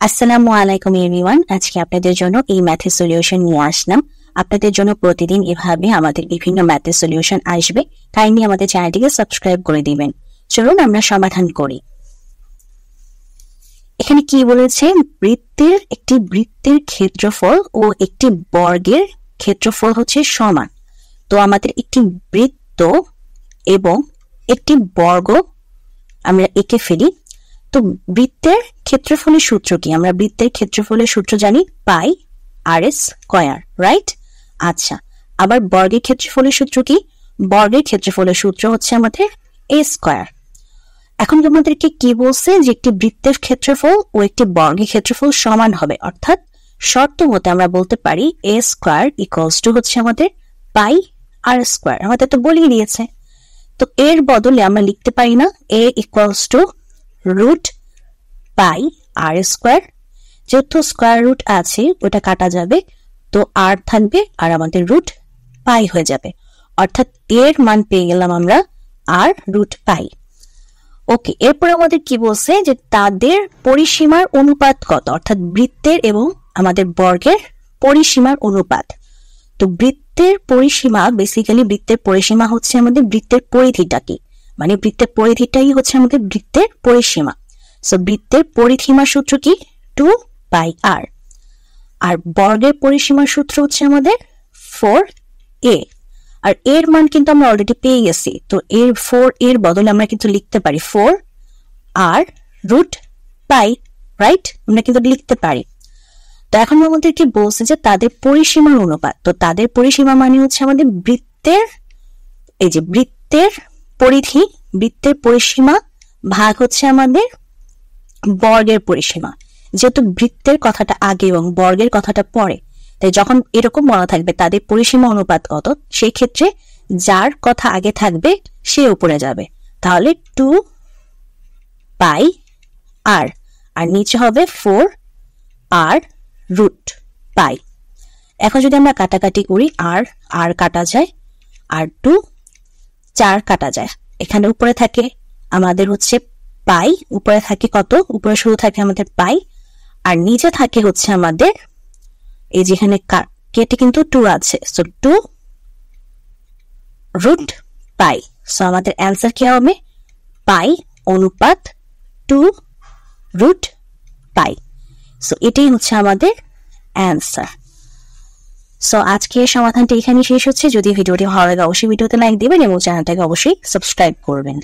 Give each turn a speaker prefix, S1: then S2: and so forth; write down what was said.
S1: আসসালামু আলাইকুম এভরিওয়ান। আজকে আপনাদের জন্য এই ম্যাথের সলিউশন নিয়ে আসলাম। আপনাদের জন্য প্রতিদিন এভাবে আমাদের বিভিন্ন ম্যাথের সলিউশন আসবে। কাইন্ডলি আমাদের চ্যানেলটিকে সাবস্ক্রাইব করে দিবেন। চলুন আমরা সমাধান করি। এখানে কি বলেছে, একটি বৃত্তের ক্ষেত্রফল ও একটি বর্গের ক্ষেত্রফল হচ্ছে সমান। তো আমাদের একটি বৃত্ত এবং একটি বর্গ আমরা এঁকে ফেলি। তো বৃত্তের ক্ষেত্রফলের সূত্র কি? আমরা বৃত্তের ক্ষেত্রফলের সূত্র জানি পাই আর স্কয়ার, রাইট? আচ্ছা, আবার বর্গের ক্ষেত্রফলের সূত্র কি? বর্গের ক্ষেত্রফলের সূত্র হচ্ছে আমাদের এ স্কয়ার। এখন তোমাদেরকে কি বলছে যে একটি বৃত্তের ক্ষেত্রফল ও একটি বর্গের ক্ষেত্রফল সমান হবে, অর্থাৎ শর্ত মতে আমরা বলতে পারি এ স্কয়ার ইকুয়ালস টু হচ্ছে আমাদের পাই আর স্কয়ার। আমাদের তো বলেই দিয়েছে। তো এর বদলে আমরা লিখতে পারি না A equals to root pi r square. যেহেতু স্কয়ার রুট আছে ওটা কাটা যাবে, তো আর থাকবে আর আমাদের রুট পাই হয়ে যাবে। অর্থাৎ এর মান পেয়ে গেলাম আমরা আর রুট পাই। ওকে, এরপর আমাদের কি বলছে যে তাদের পরিসীমার অনুপাত কত, অর্থাৎ বৃত্তের এবং আমাদের বর্গের পরিসীমার অনুপাত। তো বৃত্তের পরিসীমা, বেসিক্যালি বৃত্তের পরিসীমা হচ্ছে আমাদের বৃত্তের পরিধিটা কি, মানে বৃত্তের পরিধিটাই হচ্ছে আমাদের বৃত্তের পরিসীমা। সো বৃত্তের পরিসীমার সূত্র কি? 2 পাই আর। আর বর্গের পরিসীমার সূত্র হচ্ছে আমাদের 4a। আর এর মান কিন্তু আমরা অলরেডি পেয়ে গেছি। তো এর 4 এর বদলে আমরা কিন্তু লিখতে পারি 4 আর রুট পাই, রাইট? আমরা কিন্তু লিখতে পারি। তো এখন আমাদের কি বলছে যে তাদের পরিসীমার অনুপাত। তো তাদের পরিসীমা মানে হচ্ছে আমাদের বৃত্তের, এই যে বৃত্তের পরিধি, বৃত্তের পরিসীমা ভাগ হচ্ছে আমাদের বর্গের পরিসীমা। যেহেতু বৃত্তের কথাটা আগে এবং বর্গের কথাটা পরে, তাই যখন এরকম বলা থাকবে তাদের পরিসীমা অনুপাত কত, সেই ক্ষেত্রে যার কথা আগে থাকবে সে উপরে যাবে। তাহলে 2 পাই আর, আর নিচে হবে 4 আর রুট পাই। এখন যদি আমরা কাটাকাটি করি, আর কাটা যায়, আর 2 4 কাটা যায়। এখানে উপরে থাকে আমাদের হচ্ছে পাই, উপরে থাকে কত? উপরে শুরু থাকে আমাদের পাই, আর নিচে থাকে হচ্ছে আমাদের এই যেখানে কেটে কিন্তু 2 আছে। সো 2 রুট পাই। সো আমাদের অ্যান্সার কি হবে? পাই অনুপাত 2 রুট পাই। সো এটাই হচ্ছে আমাদের অ্যান্সার। সো আজকের সমাধানটা এখানে শেষ হচ্ছে। যদি ভিডিওটি ভালো লাগে অবশ্যই ভিডিওতে লাইক দিবেন এবং চ্যানেলটাকে অবশ্যই সাবস্ক্রাইব করবেন।